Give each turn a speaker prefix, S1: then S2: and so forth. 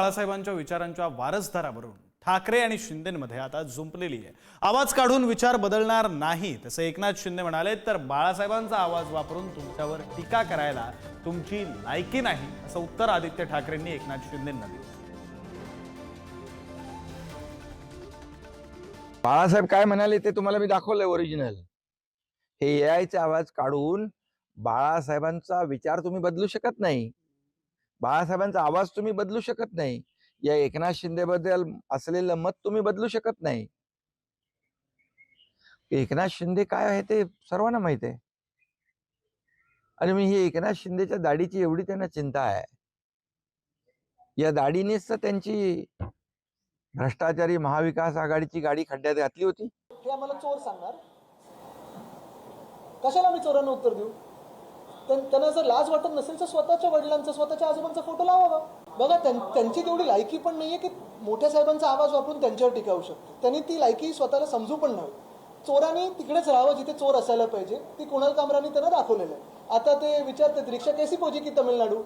S1: बाळासाहेबांच्या विचारांच्या वारसदारावरून ठाकरे आणि शिंदेमध्ये आता जुंपलेली आहे। आवाज काढून विचार बदलणार नाही तसे एकनाथ शिंदे म्हणाले, तर बाळासाहेबांचा आवाज वापरून तुमच्यावर टीका करायला तुमची लायकी नाही असं उत्तर आदित्य ठाकरेंनी एकनाथ शिंदेंना दिलं।
S2: बाळासाहेब काय म्हणाले ते तुम्हाला मी दाखवलंय ओरिजिनल। हे एआयचा आवाज काढून बाळासाहेबांचा विचार तुम्ही बदलू शकत नाही, बाळासाहेबांचा आवाज तुम्ही बदलू शकत नाही, या एकनाथ शिंदे बद्दल असलेलं मत तुम्ही बदलू शकत नाही। एकनाथ शिंदे काय आहे ते सर्वांना माहित आहे। आणि मी ही एकनाथ शिंदेच्या दाढीची एवढी त्यांना चिंता आहे, या दाढीनेच तर त्यांची भ्रष्टाचारी महाविकास आघाडीची गाडी खड्ड्यात घातली होती।
S3: हे आम्हाला चोर सांगणार, कशाला मी चोरांना उत्तर देऊ? त्यांना जर लाज वाटत नसेल तर स्वतःच्या वडिलांचा स्वतःच्या आजोबांचा फोटो लावावा। बघा, त्यांची तेवढी लायकी पण नाहीये की मोठ्या साहेबांचा आवाज वापरून त्यांच्यावर टीका होऊ शकते। त्यांनी ती लायकी स्वतःला समजू पण नाही। चोरांनी तिकडेच राहावं जिथे चोर असायला पाहिजे, ती कुणाल कामरांनी त्यांना दाखवलेलं आहे। आता ते विचारतात, रिक्षा कैसी पहुंची की तमिळनाडू?